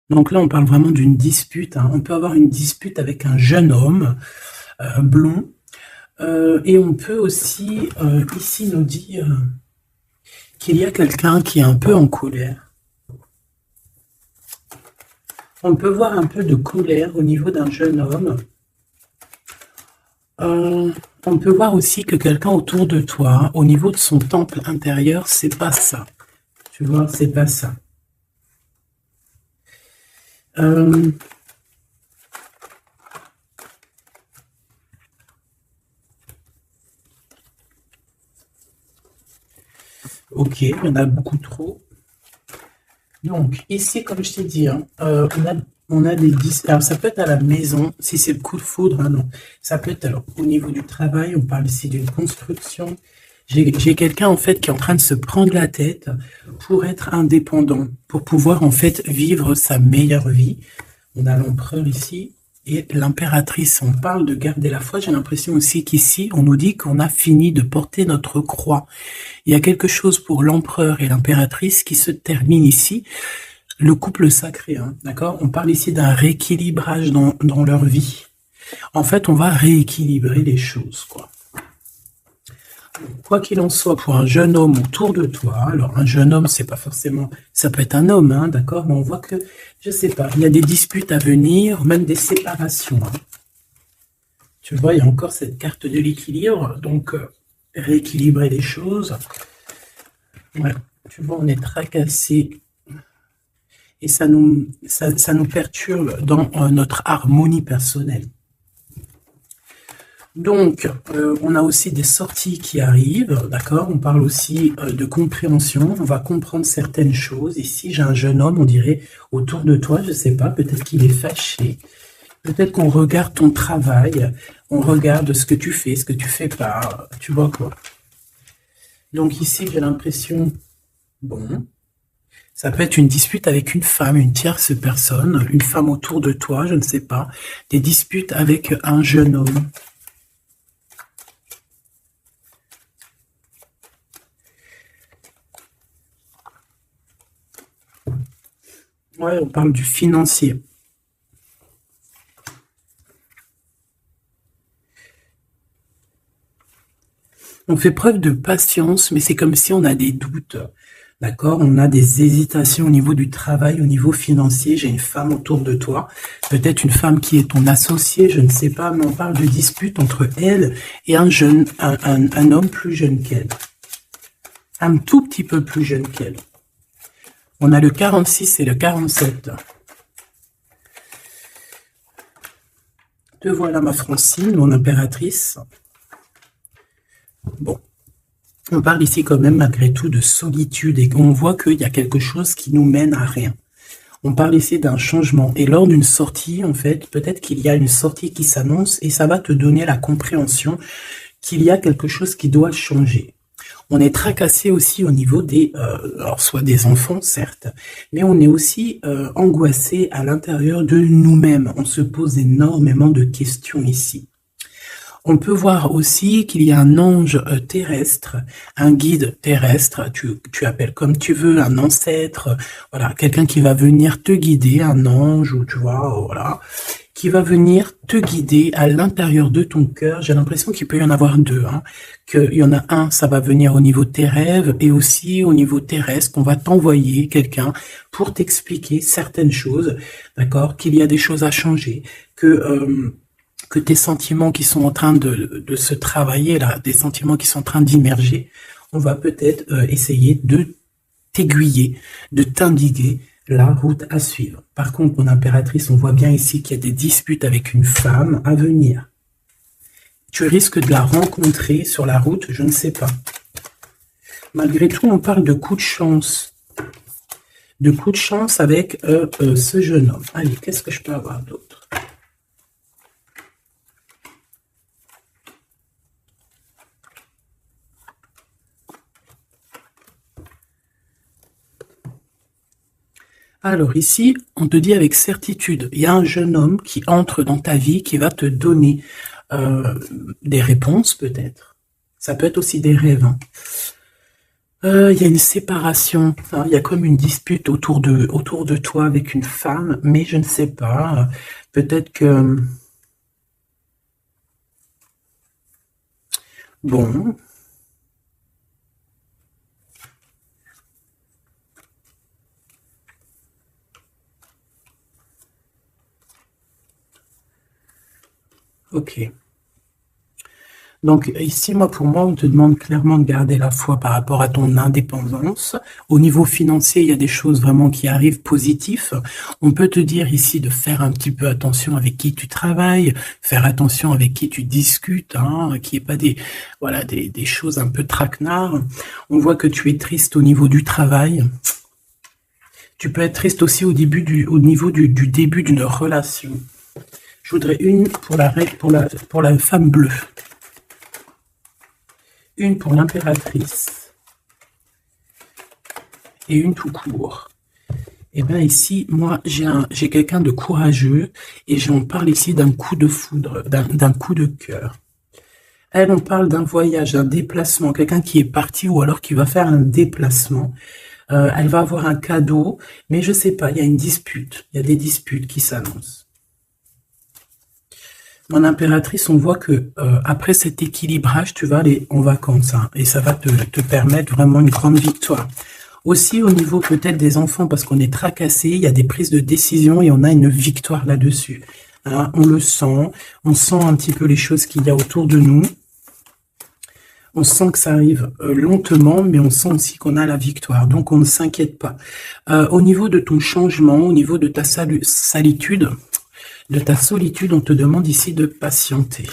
Donc là, on parle vraiment d'une dispute, hein. On peut avoir une dispute avec un jeune homme blond. Et on peut aussi, ici, nous dire qu'il y a quelqu'un qui est un peu en colère. On peut voir un peu de colère au niveau d'un jeune homme. On peut voir aussi que quelqu'un autour de toi, au niveau de son temple intérieur, c'est pas ça. Tu vois, c'est pas ça. Ok, il y en a beaucoup trop. Donc, ici, comme je t'ai dit, hein, on a des disques. Alors, ça peut être à la maison, si c'est le coup de foudre, hein, non. Ça peut être alors, au niveau du travail, on parle ici d'une construction. J'ai quelqu'un, en fait, qui est en train de se prendre la tête pour être indépendant, pour pouvoir, en fait, vivre sa meilleure vie. On a l'empereur ici et l'impératrice. On parle de garder la foi. J'ai l'impression aussi qu'ici, on nous dit qu'on a fini de porter notre croix. Il y a quelque chose pour l'empereur et l'impératrice qui se termine ici. Le couple sacré, hein, d'accord? On parle ici d'un rééquilibrage dans leur vie. En fait, on va rééquilibrer les choses, quoi. Quoi qu'il en soit, pour un jeune homme autour de toi, alors un jeune homme, c'est pas forcément, ça peut être un homme, hein, d'accord, mais on voit que, je sais pas, il y a des disputes à venir, même des séparations, hein. Tu vois, il y a encore cette carte de l'équilibre, donc rééquilibrer les choses. Ouais, tu vois, on est tracassé et ça nous perturbe dans notre harmonie personnelle. Donc, on a aussi des sorties qui arrivent, d'accord? On parle aussi de compréhension, on va comprendre certaines choses. Ici, j'ai un jeune homme, on dirait, autour de toi, je sais pas, peut-être qu'il est fâché, peut-être qu'on regarde ton travail, on regarde ce que tu fais pas, tu vois quoi. Donc ici, j'ai l'impression, bon, ça peut être une dispute avec une femme, une tierce personne, une femme autour de toi, je ne sais pas, des disputes avec un jeune homme. Ouais, on parle du financier. On fait preuve de patience, mais c'est comme si on a des doutes. D'accord? On a des hésitations au niveau du travail, au niveau financier. J'ai une femme autour de toi. Peut-être une femme qui est ton associé, je ne sais pas, mais on parle de dispute entre elle et un homme plus jeune qu'elle. Un tout petit peu plus jeune qu'elle. On a le 46 et le 47. Te voilà, ma Francine, mon impératrice. Bon. On parle ici quand même malgré tout de solitude et on voit qu'il y a quelque chose qui nous mène à rien. On parle ici d'un changement et lors d'une sortie, en fait, peut-être qu'il y a une sortie qui s'annonce et ça va te donner la compréhension qu'il y a quelque chose qui doit changer. On est tracassé aussi au niveau des, alors soit des enfants, certes, mais on est aussi angoissé à l'intérieur de nous-mêmes. On se pose énormément de questions ici. On peut voir aussi qu'il y a un ange terrestre, un guide terrestre, tu appelles comme tu veux, un ancêtre, voilà, quelqu'un qui va venir te guider, un ange, ou tu vois, voilà, qui va venir te guider à l'intérieur de ton cœur. J'ai l'impression qu'il peut y en avoir deux, hein, qu'il y en a un, ça va venir au niveau de tes rêves, et aussi au niveau terrestre, qu'on va t'envoyer quelqu'un pour t'expliquer certaines choses, d'accord, qu'il y a des choses à changer, que tes sentiments qui sont en train de se travailler, là, des sentiments qui sont en train d'immerger, on va peut-être essayer de t'aiguiller, de t'indiquer la route à suivre. Par contre, mon impératrice, on voit bien ici qu'il y a des disputes avec une femme à venir. Tu risques de la rencontrer sur la route, je ne sais pas. Malgré tout, on parle de coup de chance. De coup de chance avec ce jeune homme. Allez, qu'est-ce que je peux avoir d'autre ? Alors ici, on te dit avec certitude, il y a un jeune homme qui entre dans ta vie, qui va te donner des réponses peut-être. Ça peut être aussi des rêves, hein. Il y a une séparation, hein, il y a comme une dispute autour de toi avec une femme, mais je ne sais pas. Peut-être que... Bon, ok. Donc ici, moi, pour moi, on te demande clairement de garder la foi par rapport à ton indépendance. Au niveau financier, il y a des choses vraiment qui arrivent positives. On peut te dire ici de faire un petit peu attention avec qui tu travailles, faire attention avec qui tu discutes, hein, qu'il n'y ait pas voilà, des choses un peu traquenards. On voit que tu es triste au niveau du travail. Tu peux être triste aussi au niveau du début d'une relation. Je voudrais une pour la femme bleue. Une pour l'impératrice et une tout court. Et bien ici, moi, j'ai quelqu'un de courageux et on parle ici d'un coup de foudre, d'un coup de cœur. Elle, on parle d'un voyage, d'un déplacement, quelqu'un qui est parti ou alors qui va faire un déplacement. Elle va avoir un cadeau, mais je sais pas, il y a une dispute, il y a des disputes qui s'annoncent. Mon impératrice, on voit que après cet équilibrage, tu vas aller en vacances, hein, et ça va te permettre vraiment une grande victoire. Aussi au niveau peut-être des enfants, parce qu'on est tracassé, il y a des prises de décision et on a une victoire là-dessus. Hein, on le sent, on sent un petit peu les choses qu'il y a autour de nous. On sent que ça arrive lentement, mais on sent aussi qu'on a la victoire. Donc, on ne s'inquiète pas. Au niveau de ton changement, au niveau de ta solitude, on te demande ici de patienter.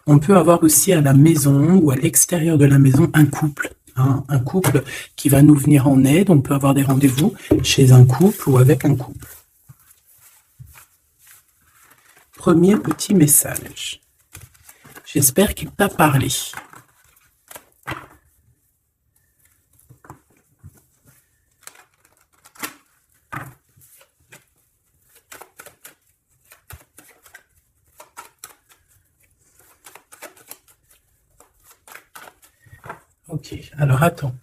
On peut avoir aussi à la maison ou à l'extérieur de la maison un couple. Hein, un couple qui va nous venir en aide. On peut avoir des rendez-vous chez un couple ou avec un couple. Premier petit message. J'espère qu'il t'a parlé. Ok, alors attends.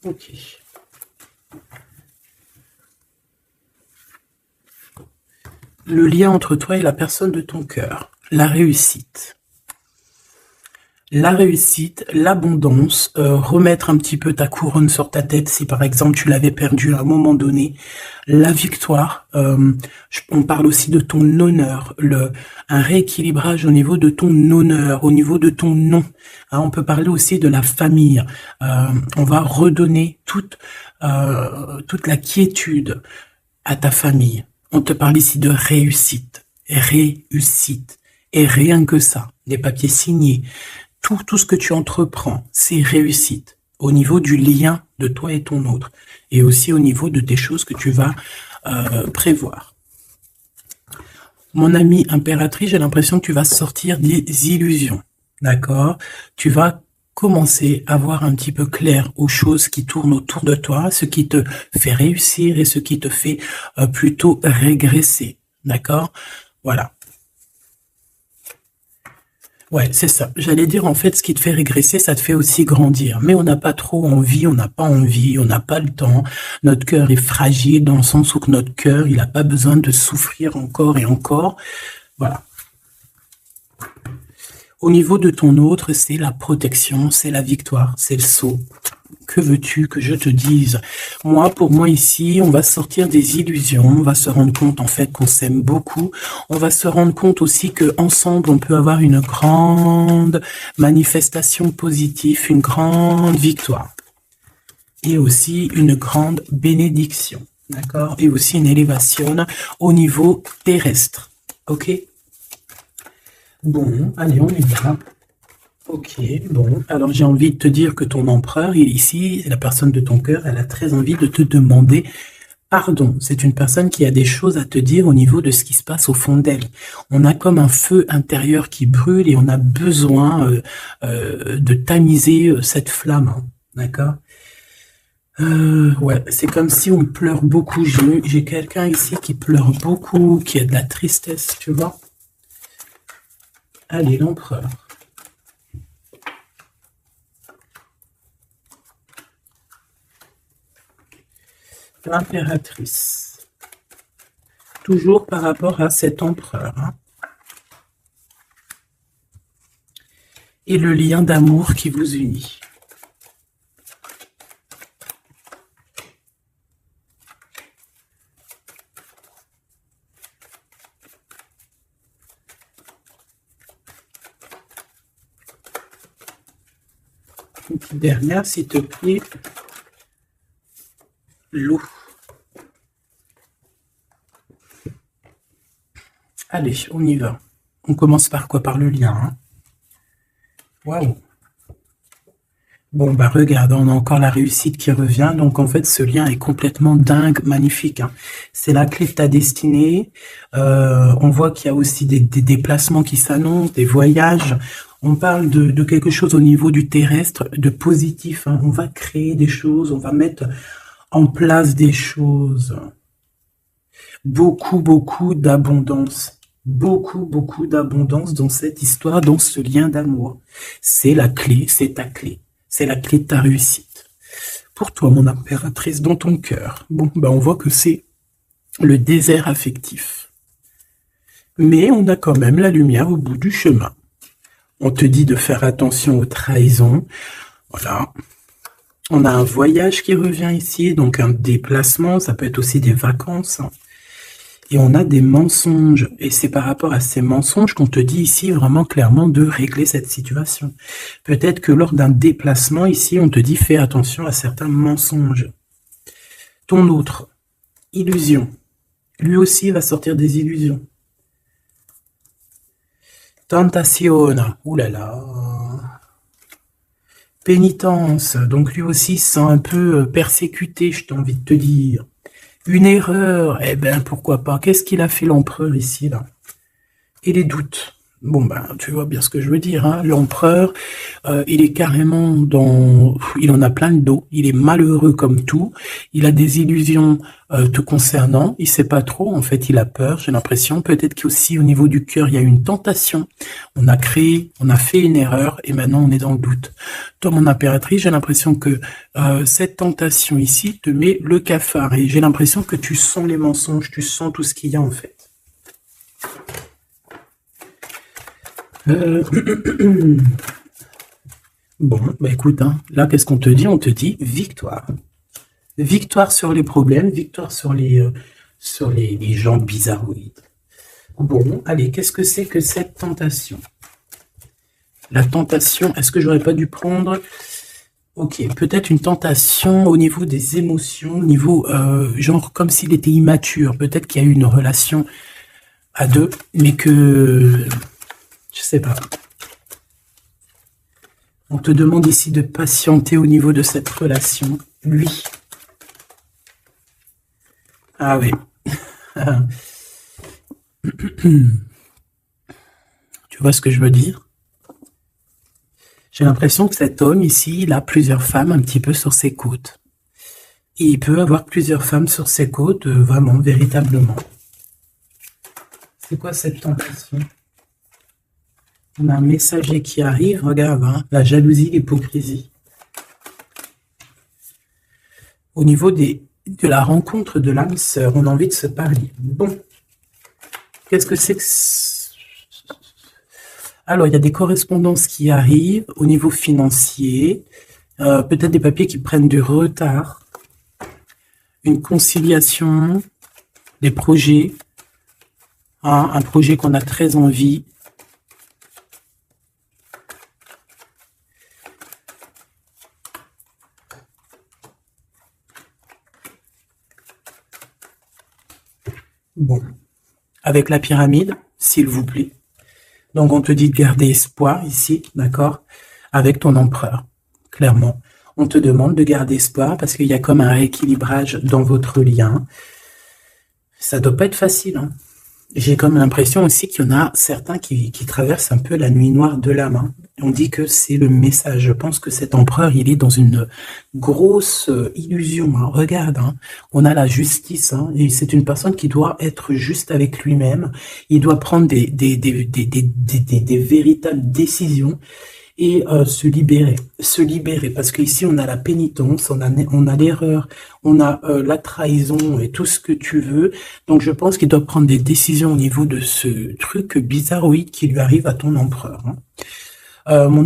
Ok. Le lien entre toi et la personne de ton cœur. La réussite. La réussite, l'abondance, remettre un petit peu ta couronne sur ta tête si par exemple tu l'avais perdue à un moment donné, la victoire, on parle aussi de ton honneur, un rééquilibrage au niveau de ton honneur, au niveau de ton nom. Hein, on peut parler aussi de la famille. On va redonner toute la quiétude à ta famille. On te parle ici de réussite, réussite. Et rien que ça, les papiers signés, tout ce que tu entreprends, c'est réussite. Au niveau du lien de toi et ton autre. Et aussi au niveau de tes choses que tu vas prévoir. Mon ami impératrice, j'ai l'impression que tu vas sortir des illusions. D'accord? Tu vas commencer à voir un petit peu clair aux choses qui tournent autour de toi, ce qui te fait réussir et ce qui te fait plutôt régresser. D'accord? Voilà. Ouais, c'est ça. J'allais dire, en fait, ce qui te fait régresser, ça te fait aussi grandir. Mais on n'a pas trop envie, on n'a pas envie, on n'a pas le temps. Notre cœur est fragile dans le sens où que notre cœur, il n'a pas besoin de souffrir encore et encore. Voilà. Au niveau de ton autre, c'est la protection, c'est la victoire, c'est le saut. Que veux-tu que je te dise? Moi, pour moi ici, on va sortir des illusions, on va se rendre compte en fait qu'on s'aime beaucoup, on va se rendre compte aussi que ensemble on peut avoir une grande manifestation positive, une grande victoire. Et aussi une grande bénédiction, d'accord? Et aussi une élévation au niveau terrestre, ok? Bon, allez, on y va. Ok, bon. Alors j'ai envie de te dire que ton empereur, il ici, la personne de ton cœur, elle a très envie de te demander pardon. C'est une personne qui a des choses à te dire au niveau de ce qui se passe au fond d'elle. On a comme un feu intérieur qui brûle et on a besoin de tamiser cette flamme. Hein. D'accord? Ouais, c'est comme si on pleure beaucoup. J'ai quelqu'un ici qui pleure beaucoup, qui a de la tristesse, tu vois. Allez, l'empereur. L'impératrice. Toujours par rapport à cet empereur. Hein. Et le lien d'amour qui vous unit. Une petite dernière, s'il te plaît. L'eau. Allez, on y va. On commence par quoi? Par le lien. Hein. Waouh. Bon, bah regarde, on a encore la réussite qui revient. Donc en fait, ce lien est complètement dingue, magnifique. Hein. C'est la clé de ta destinée. On voit qu'il y a aussi des déplacements qui s'annoncent, des voyages. On parle de quelque chose au niveau du terrestre, de positif. Hein. On va créer des choses, on va mettre en place des choses. Beaucoup, beaucoup d'abondance. Beaucoup, beaucoup d'abondance dans cette histoire, dans ce lien d'amour. C'est la clé, c'est ta clé. C'est la clé de ta réussite. Pour toi, mon impératrice, dans ton cœur. Bon, ben on voit que c'est le désert affectif. Mais on a quand même la lumière au bout du chemin. On te dit de faire attention aux trahisons. Voilà. On a un voyage qui revient ici, donc un déplacement, ça peut être aussi des vacances. Et on a des mensonges. Et c'est par rapport à ces mensonges qu'on te dit ici vraiment clairement de régler cette situation. Peut-être que lors d'un déplacement ici, on te dit fais attention à certains mensonges. Ton autre, illusion. Lui aussi va sortir des illusions. Tentazione. Ouh là là. Pénitence. Donc lui aussi se sent un peu persécuté, je t'ai envie de te dire. Une erreur, eh ben pourquoi pas. Qu'est-ce qu'il a fait l'empereur ici, là? Et les doutes. Bon, ben, tu vois bien ce que je veux dire. Hein. L'empereur, il est carrément dans... Il en a plein le dos. Il est malheureux comme tout. Il a des illusions te concernant. Il sait pas trop. En fait, il a peur, j'ai l'impression. Peut-être qu'aussi, au niveau du cœur, il y a une tentation. On a fait une erreur et maintenant, on est dans le doute. Toi, mon impératrice, j'ai l'impression que cette tentation ici te met le cafard. Et j'ai l'impression que tu sens les mensonges, tu sens tout ce qu'il y a, en fait. Bon, bah écoute, hein, là, qu'est-ce qu'on te dit? On te dit victoire. Victoire sur les problèmes, victoire sur les gens bizarroïdes. Bon, allez, qu'est-ce que c'est que cette tentation? La tentation, est-ce que j'aurais pas dû prendre... Ok, peut-être une tentation au niveau des émotions, au niveau, genre, comme s'il était immature. Peut-être qu'il y a eu une relation à deux, mais que... Je sais pas. On te demande ici de patienter au niveau de cette relation. Lui. Ah oui. Tu vois ce que je veux dire? J'ai l'impression que cet homme ici, il a plusieurs femmes un petit peu sur ses côtes. Et il peut avoir plusieurs femmes sur ses côtes, vraiment, véritablement. C'est quoi cette tentation? On a un messager qui arrive, regarde, hein, la jalousie, l'hypocrisie. Au niveau de la rencontre de l'âme sœur, on a envie de se parler. Bon, qu'est-ce que c'est que... Alors, il y a des correspondances qui arrivent au niveau financier, peut-être des papiers qui prennent du retard, une conciliation, des projets, hein, un projet qu'on a très envie. Bon, avec la pyramide, s'il vous plaît. Donc, on te dit de garder espoir ici, d'accord, avec ton empereur, clairement. On te demande de garder espoir parce qu'il y a comme un rééquilibrage dans votre lien. Ça doit pas être facile, hein. J'ai comme l'impression aussi qu'il y en a certains qui traversent un peu la nuit noire de l'âme, hein. On dit que c'est le message. Je pense que cet empereur, il est dans une grosse illusion, hein. Regarde, hein. On a la justice, hein, et c'est une personne qui doit être juste avec lui-même. Il doit prendre des véritables décisions et se libérer, parce qu'ici on a la pénitence, on a l'erreur, on a la trahison et tout ce que tu veux. Donc je pense qu'il doit prendre des décisions au niveau de ce truc bizarroïde qui lui arrive à ton empereur, hein. Mon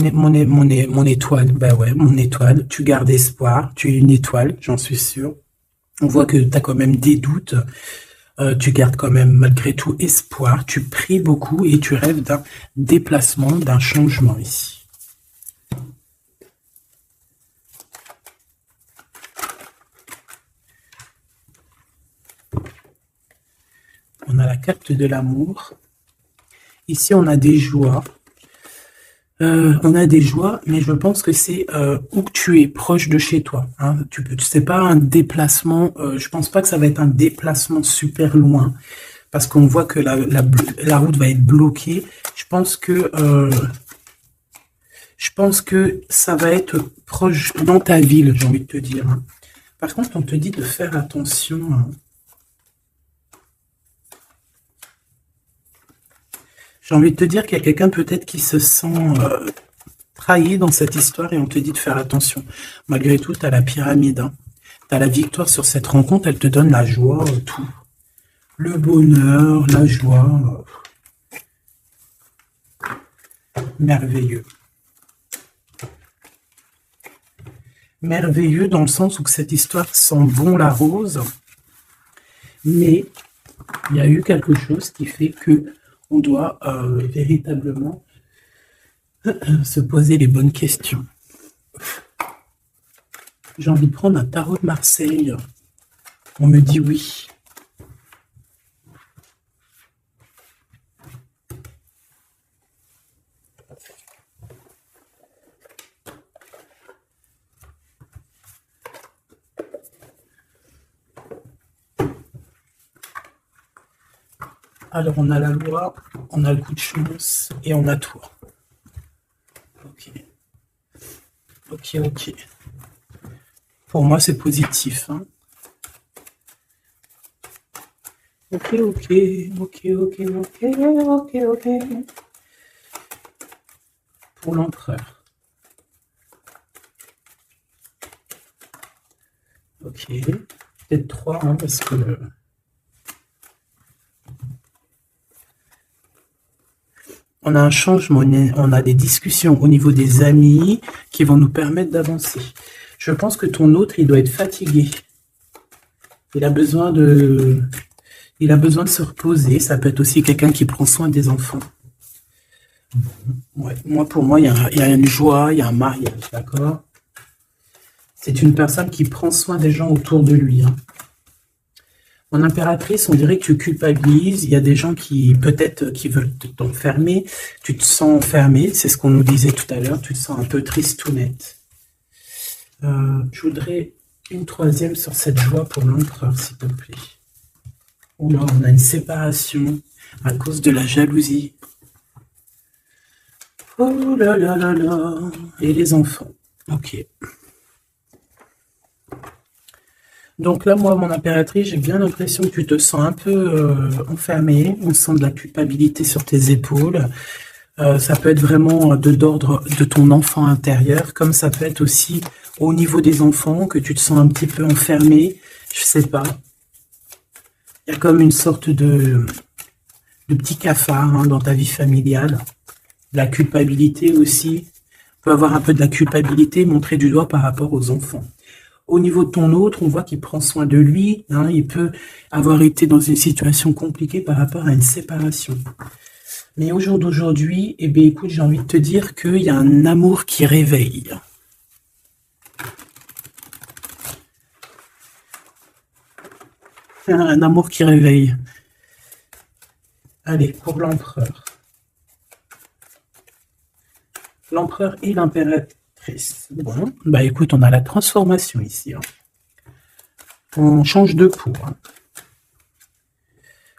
étoile, bah ouais, mon étoile, tu gardes espoir, tu es une étoile, j'en suis sûr. On voit que tu as quand même des doutes, tu gardes quand même malgré tout espoir, tu pries beaucoup et tu rêves d'un déplacement, d'un changement ici. On a la carte de l'amour. Ici, on a des joies. Mais je pense que c'est où que tu es, proche de chez toi, hein. C'est pas un déplacement, je pense pas que ça va être un déplacement super loin, parce qu'on voit que la route va être bloquée. Je pense que ça va être proche dans ta ville, j'ai envie de te dire, hein. Par contre, on te dit de faire attention, hein. J'ai envie de te dire qu'il y a quelqu'un peut-être qui se sent trahi dans cette histoire et on te dit de faire attention. Malgré tout, tu as la pyramide, hein. Tu as la victoire sur cette rencontre, elle te donne la joie, tout. Le bonheur, la joie. Merveilleux. Merveilleux dans le sens où cette histoire sent bon la rose, mais il y a eu quelque chose qui fait que on doit véritablement se poser les bonnes questions. J'ai envie de prendre un tarot de Marseille. On me dit oui. Alors, on a la loi, on a le coup de chance et on a tout. Ok. Ok, ok. Pour moi, c'est positif, hein. Ok, ok, ok, ok, ok, ok, ok. Pour l'empereur. Ok. Peut-être 3, hein, parce que... on a un changement, on a des discussions au niveau des amis qui vont nous permettre d'avancer. Je pense que ton autre, il doit être fatigué. Il a besoin de se reposer. Ça peut être aussi quelqu'un qui prend soin des enfants. Ouais, pour moi, il y a une joie, il y a un mariage, d'accord? C'est une personne qui prend soin des gens autour de lui, hein. Mon impératrice, on dirait que tu culpabilises. Il y a des gens qui, peut-être, qui veulent t'enfermer. Tu te sens enfermé, c'est ce qu'on nous disait tout à l'heure. Tu te sens un peu tristounette. Je voudrais une troisième sur cette joie pour l'empereur, s'il te plaît. Oula, on a une séparation à cause de la jalousie. Oh là là là là. Et les enfants. Ok. Donc là, moi, mon impératrice, j'ai bien l'impression que tu te sens un peu enfermé. On sent de la culpabilité sur tes épaules. Ça peut être vraiment d'ordre de ton enfant intérieur, comme ça peut être aussi au niveau des enfants, que tu te sens un petit peu enfermé. Je sais pas. Il y a comme une sorte de petit cafard, hein, dans ta vie familiale. De la culpabilité aussi. On peut avoir un peu de la culpabilité montrée du doigt par rapport aux enfants. Au niveau de ton autre, on voit qu'il prend soin de lui, hein, il peut avoir été dans une situation compliquée par rapport à une séparation. Mais au jour d'aujourd'hui, eh bien, écoute, j'ai envie de te dire qu'il y a un amour qui réveille. Un amour qui réveille. Allez, pour l'empereur. L'empereur et l'impératrice. Bon, bah écoute, on a la transformation ici. Hein. On change de peau. Hein.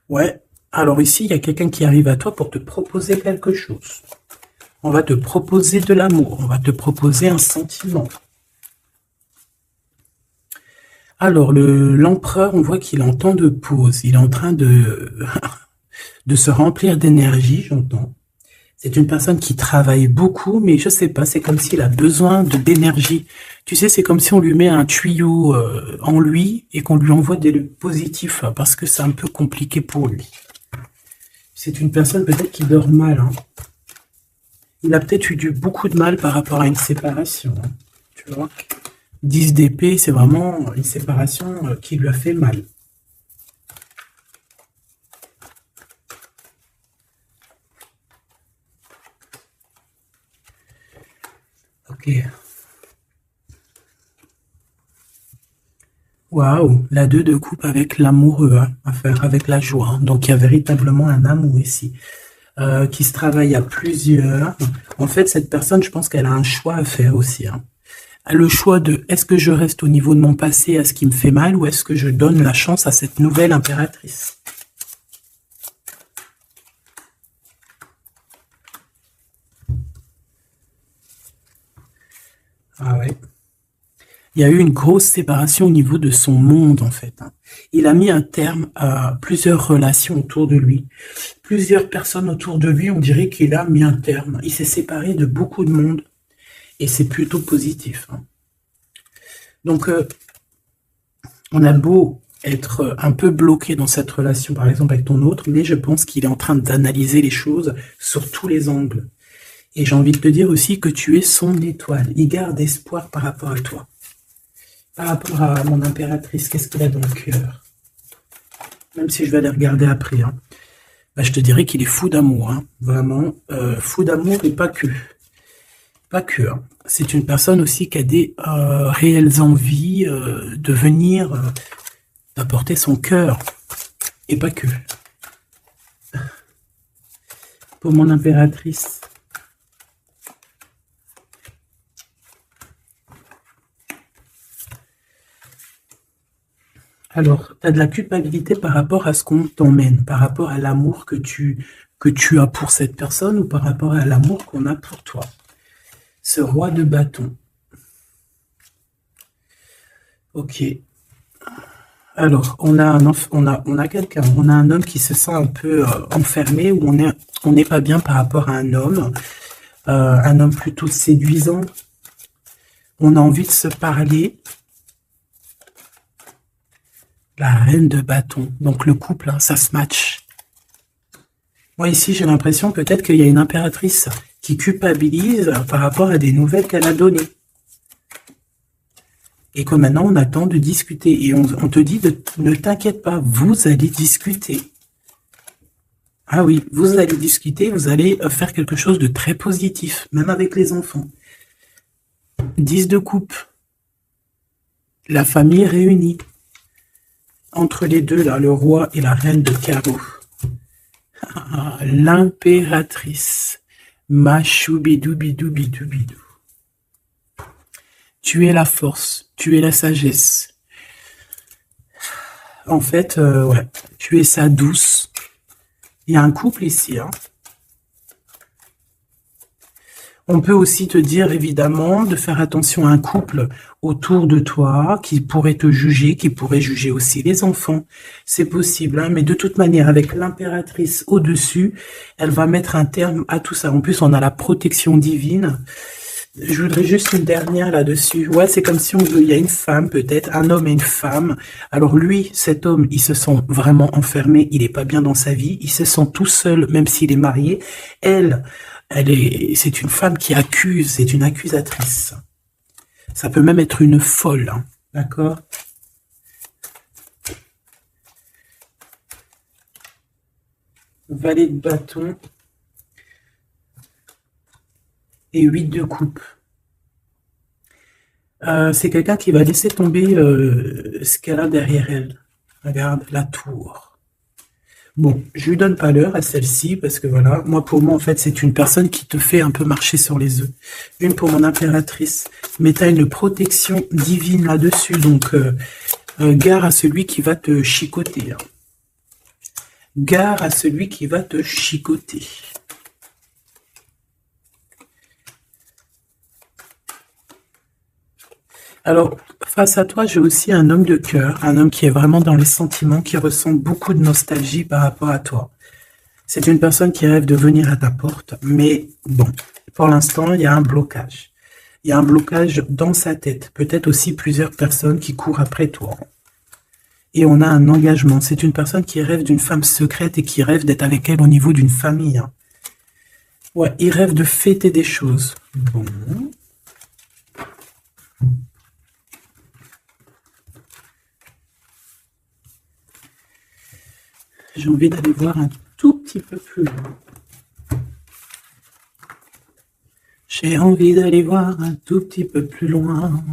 Ouais. Alors ici, il y a quelqu'un qui arrive à toi pour te proposer quelque chose. On va te proposer de l'amour. On va te proposer un sentiment. Alors, l'empereur, on voit qu'il est en temps de pause. Il est en train de, de se remplir d'énergie, j'entends. C'est une personne qui travaille beaucoup, mais je sais pas, c'est comme s'il a besoin d'énergie. Tu sais, c'est comme si on lui met un tuyau en lui et qu'on lui envoie des positifs, parce que c'est un peu compliqué pour lui. C'est une personne peut-être qui dort mal. Hein. Il a peut-être eu beaucoup de mal par rapport à une séparation. Hein, tu vois, 10 d'épée, c'est vraiment une séparation qui lui a fait mal. Ok. Waouh, la 2 de coupe avec l'amoureux, hein, à faire avec la joie. Hein. Donc il y a véritablement un amour ici. Qui se travaille à plusieurs. En fait, cette personne, je pense qu'elle a un choix à faire aussi. Hein. Le choix de est-ce que je reste au niveau de mon passé à ce qui me fait mal ou est-ce que je donne la chance à cette nouvelle impératrice. Ah ouais. Il y a eu une grosse séparation au niveau de son monde, en fait. Hein. Il a mis un terme à plusieurs relations autour de lui. Plusieurs personnes autour de lui, on dirait qu'il a mis un terme. Il s'est séparé de beaucoup de monde. Et c'est plutôt positif. Hein. Donc, on a beau être un peu bloqué dans cette relation, par exemple, avec ton autre, mais je pense qu'il est en train d'analyser les choses sur tous les angles. Et j'ai envie de te dire aussi que tu es son étoile. Il garde espoir par rapport à toi. Par rapport à mon impératrice, qu'est-ce qu'il a dans le cœur? Même si je vais aller regarder après. Hein. Bah, je te dirais qu'il est fou d'amour. Hein. Vraiment, fou d'amour et pas que. Pas que. Hein. C'est une personne aussi qui a des réelles envies de venir d'apporter son cœur. Et pas que. Pour mon impératrice. Alors, tu as de la culpabilité par rapport à ce qu'on t'emmène, par rapport à l'amour que tu as pour cette personne ou par rapport à l'amour qu'on a pour toi. Ce roi de bâton. Ok. Alors, on a quelqu'un, on a un homme qui se sent un peu enfermé, ou on n'est pas bien par rapport à un homme plutôt séduisant. On a envie de se parler. La reine de bâton. Donc le couple, hein, ça se match. Moi ici, j'ai l'impression peut-être qu'il y a une impératrice qui culpabilise par rapport à des nouvelles qu'elle a données. Et que maintenant, on attend de discuter. Et on te dit, ne t'inquiète pas, vous allez discuter. Ah oui, vous allez discuter, vous allez faire quelque chose de très positif, même avec les enfants. 10 de coupe. La famille réunie. Entre les deux, là, le roi et la reine de carreau. L'impératrice. Machoubidoubidoubidoubidou. Tu es la force, tu es la sagesse. En fait, ouais, tu es sa douce. Il y a un couple ici, hein. On peut aussi te dire, évidemment, de faire attention à un couple autour de toi qui pourrait te juger, qui pourrait juger aussi les enfants. C'est possible, hein, mais de toute manière, avec l'impératrice au-dessus, elle va mettre un terme à tout ça. En plus, on a la protection divine. Je voudrais juste une dernière là-dessus. Ouais, c'est comme si il y a une femme, peut-être, un homme et une femme. Alors lui, cet homme, il se sent vraiment enfermé, il est pas bien dans sa vie, il se sent tout seul, même s'il est marié. C'est une femme qui accuse, c'est une accusatrice. Ça peut même être une folle, hein, d'accord? Valet de bâton et 8 de coupe. C'est quelqu'un qui va laisser tomber ce qu'elle a derrière elle. Regarde, la tour. Bon, je lui donne pas l'heure à celle-ci parce que voilà, moi pour moi en fait c'est une personne qui te fait un peu marcher sur les œufs. Une pour mon impératrice, mais tu as une protection divine là-dessus, donc gare à celui qui va te chicoter. Hein. Gare à celui qui va te chicoter. Alors, face à toi, j'ai aussi un homme de cœur, un homme qui est vraiment dans les sentiments, qui ressent beaucoup de nostalgie par rapport à toi. C'est une personne qui rêve de venir à ta porte, mais bon, pour l'instant, il y a un blocage. Il y a un blocage dans sa tête, peut-être aussi plusieurs personnes qui courent après toi. Et on a un engagement. C'est une personne qui rêve d'une femme secrète et qui rêve d'être avec elle au niveau d'une famille. Hein. Ouais, il rêve de fêter des choses. Bon. J'ai envie d'aller voir un tout petit peu plus loin. J'ai envie d'aller voir un tout petit peu plus loin.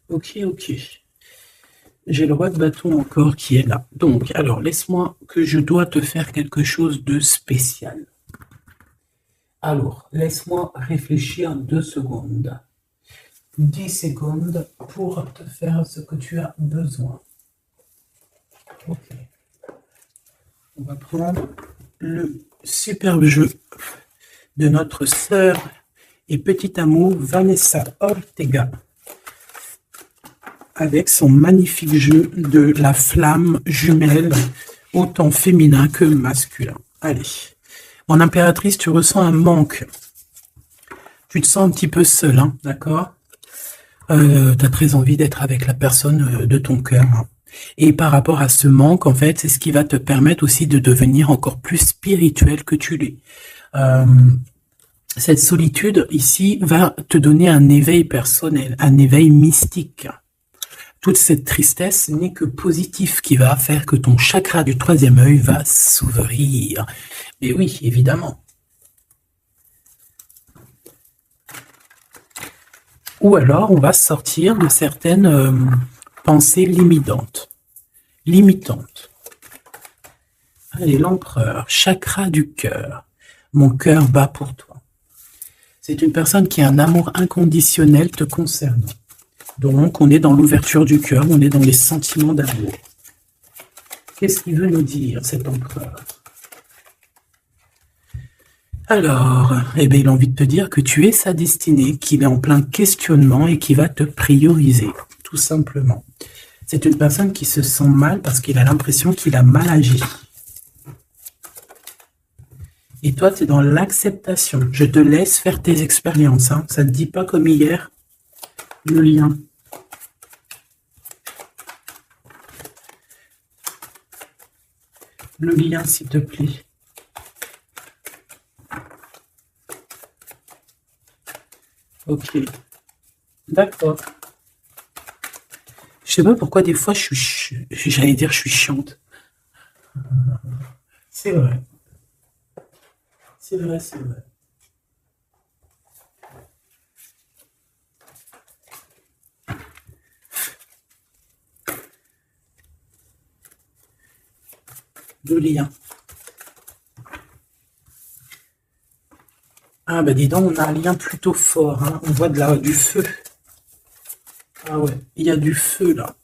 Ok, ok. J'ai le roi de bâton encore qui est là. Donc, alors, laisse-moi que je dois te faire quelque chose de spécial. Alors, laisse-moi réfléchir 2 secondes. 10 secondes pour te faire ce que tu as besoin. Ok. On va prendre le superbe jeu de notre sœur et petit amour Vanessa Ortega avec son magnifique jeu de la flamme jumelle, autant féminin que masculin. Allez. Mon impératrice, tu ressens un manque. Tu te sens un petit peu seul, hein, d'accord? Tu as très envie d'être avec la personne de ton cœur. Hein. Et par rapport à ce manque, en fait, c'est ce qui va te permettre aussi de devenir encore plus spirituel que tu l'es. Cette solitude ici va te donner un éveil personnel, un éveil mystique. Toute cette tristesse n'est que positif qui va faire que ton chakra du 3e œil va s'ouvrir. Mais oui, évidemment. Ou alors, on va sortir de certaines pensées limitantes. Allez, l'empereur, chakra du cœur. Mon cœur bat pour toi. C'est une personne qui a un amour inconditionnel te concernant. Donc, on est dans l'ouverture du cœur, on est dans les sentiments d'amour. Qu'est-ce qu'il veut nous dire, cet empereur? Alors, eh bien, il a envie de te dire que tu es sa destinée, qu'il est en plein questionnement et qui va te prioriser, tout simplement. C'est une personne qui se sent mal parce qu'il a l'impression qu'il a mal agi. Et toi, tu es dans l'acceptation. Je te laisse faire tes expériences. Hein. Ça ne te dit pas comme hier, le lien. Le lien, s'il te plaît. Ok. D'accord. Je sais pas pourquoi des fois j'allais dire je suis chiante. C'est vrai. C'est vrai, c'est vrai. Le lien. Ah bah dis donc, on a un lien plutôt fort. Hein. On voit du feu. Ah ouais, il y a du feu là.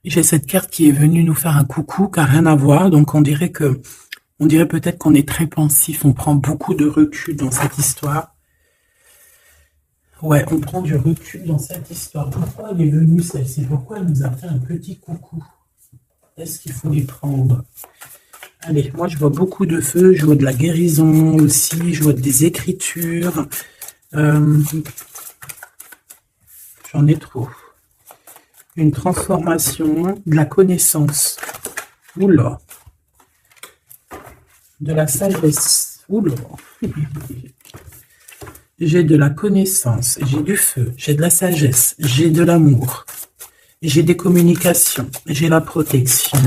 J'ai cette carte qui est venue nous faire un coucou, qui n'a rien à voir. Donc on dirait peut-être qu'on est très pensif. On prend beaucoup de recul dans cette histoire. Ouais, on prend du recul dans cette histoire. Pourquoi elle est venue celle-ci? Pourquoi elle nous a fait un petit coucou? Est-ce qu'il faut les prendre? Allez, moi je vois beaucoup de feu, je vois de la guérison aussi, je vois des écritures. J'en ai trop. Une transformation, de la connaissance. Oula. De la sagesse. Oula. J'ai de la connaissance, j'ai du feu, j'ai de la sagesse, j'ai de l'amour, j'ai des communications, j'ai la protection.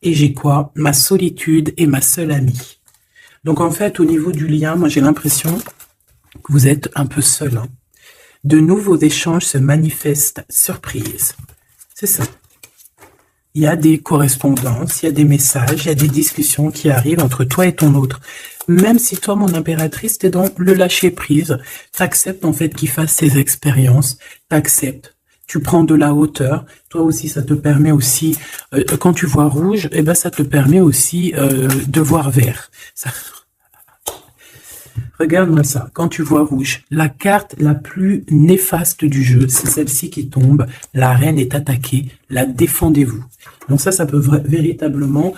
Et j'ai quoi? Ma solitude est ma seule amie. Donc en fait, au niveau du lien, moi j'ai l'impression Vous êtes un peu seul. Hein. De nouveaux échanges se manifestent. Surprise. C'est ça. Il y a des correspondances, il y a des messages, il y a des discussions qui arrivent entre toi et ton autre. Même si toi, mon impératrice, t'es dans le lâcher-prise, t'acceptes en fait qu'il fasse ses expériences, t'acceptes. Tu prends de la hauteur. Toi aussi, ça te permet aussi, quand tu vois rouge, eh ben, ça te permet aussi de voir vert. Ça... Regarde-moi ça. Quand tu vois rouge, la carte la plus néfaste du jeu, c'est celle-ci qui tombe. La reine est attaquée. La défendez-vous. Donc ça peut véritablement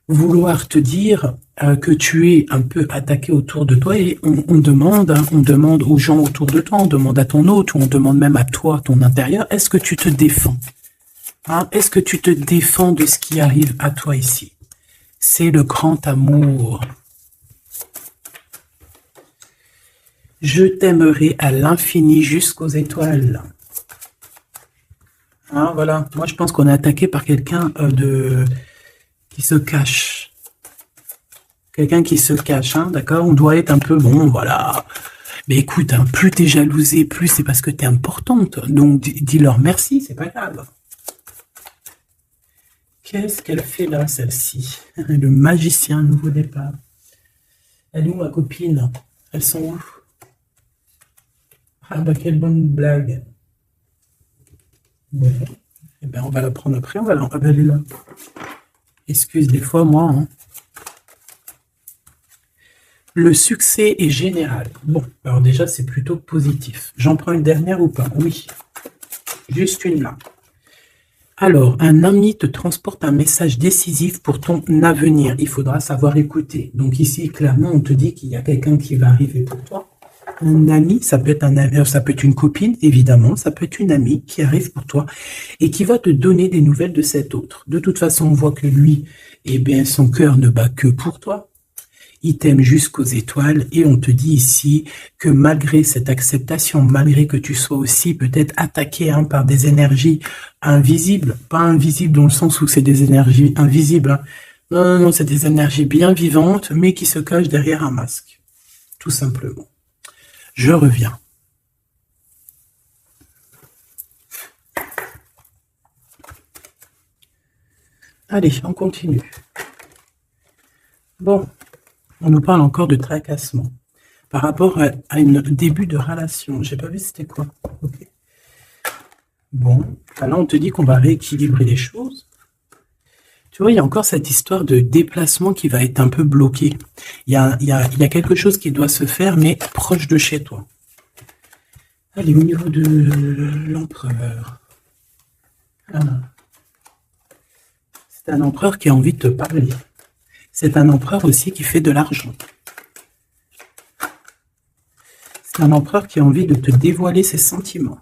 vouloir te dire que tu es un peu attaqué autour de toi et on demande aux gens autour de toi, on demande à ton hôte ou on demande même à toi, ton intérieur, est-ce que tu te défends? Hein? Est-ce que tu te défends de ce qui arrive à toi ici? C'est le grand amour. Je t'aimerai à l'infini jusqu'aux étoiles. Hein, voilà. Moi, je pense qu'on est attaqué par quelqu'un qui se cache. Quelqu'un qui se cache, hein, d'accord? On doit être un peu, bon, voilà. Mais écoute, hein, plus t'es jalousé, plus c'est parce que t'es importante. Donc, dis-leur merci, c'est pas grave. Qu'est-ce qu'elle fait là, celle-ci? Le magicien, nouveau départ. Elle est où, ma copine? Elles sont où? Ah bah quelle bonne blague. Ouais. Eh ben on va la prendre après, on va elle est là. Excuse des fois moi. Hein. Le succès est général. Bon, alors déjà c'est plutôt positif. J'en prends une dernière ou pas? Oui. Juste une là. Alors, un ami te transporte un message décisif pour ton avenir. Il faudra savoir écouter. Donc ici, clairement, on te dit qu'il y a quelqu'un qui va arriver pour toi. Un ami, ça peut être une copine, évidemment, ça peut être une amie qui arrive pour toi et qui va te donner des nouvelles de cet autre. De toute façon, on voit que lui, eh bien, son cœur ne bat que pour toi. Il t'aime jusqu'aux étoiles et on te dit ici que malgré cette acceptation, malgré que tu sois aussi peut-être attaqué hein, par des énergies invisibles, pas invisibles dans le sens où c'est des énergies invisibles, hein. Non, c'est des énergies bien vivantes, mais qui se cachent derrière un masque, tout simplement. Je reviens. Allez, on continue. Bon, on nous parle encore de tracassement. Par rapport à un début de relation. J'ai pas vu c'était quoi. Okay. Bon, alors on te dit qu'on va rééquilibrer les choses. Tu vois, il y a encore cette histoire de déplacement qui va être un peu bloqué. Il y a quelque chose qui doit se faire, mais proche de chez toi. Allez, au niveau de l'empereur. C'est un empereur qui a envie de te parler. C'est un empereur aussi qui fait de l'argent. C'est un empereur qui a envie de te dévoiler ses sentiments.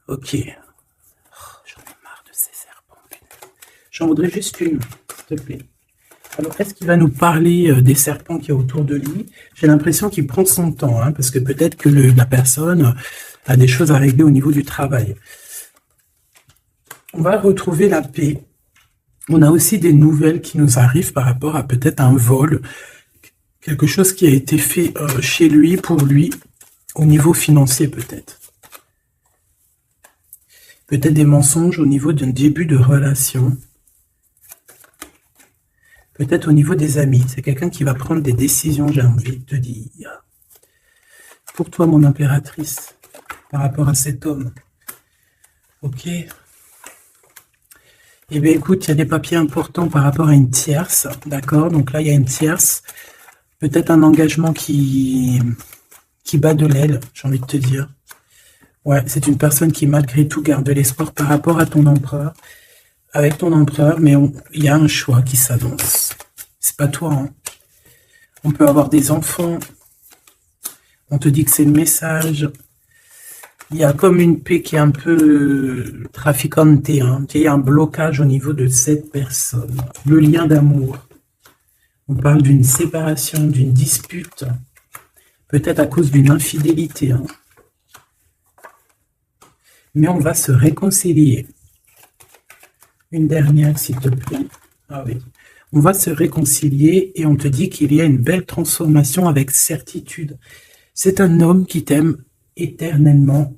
Ok. J'en voudrais juste une, s'il te plaît. Alors, est-ce qu'il va nous parler des serpents qu'il y a autour de lui? J'ai l'impression qu'il prend son temps, hein, parce que peut-être que la personne a des choses à régler au niveau du travail. On va retrouver la paix. On a aussi des nouvelles qui nous arrivent par rapport à peut-être un vol, quelque chose qui a été fait chez lui, pour lui, au niveau financier peut-être. Peut-être des mensonges au niveau d'un début de relation. Peut-être au niveau des amis. C'est quelqu'un qui va prendre des décisions, j'ai envie de te dire. Pour toi, mon impératrice, par rapport à cet homme. Ok. Eh bien, écoute, il y a des papiers importants par rapport à une tierce. D'accord? Donc là, il y a une tierce. Peut-être un engagement qui bat de l'aile, j'ai envie de te dire. Ouais, c'est une personne qui, malgré tout, garde de l'espoir par rapport à ton empereur. Avec ton empereur, mais il y a un choix qui s'avance. C'est pas toi, hein. On peut avoir des enfants. On te dit que c'est le message. Il y a comme une paix qui est un peu traficante, hein. Il y a un blocage au niveau de cette personne. Le lien d'amour. On parle d'une séparation, d'une dispute. Peut-être à cause d'une infidélité, hein. Mais on va se réconcilier. Une dernière, s'il te plaît. Ah oui. On va se réconcilier et on te dit qu'il y a une belle transformation avec certitude. C'est un homme qui t'aime éternellement.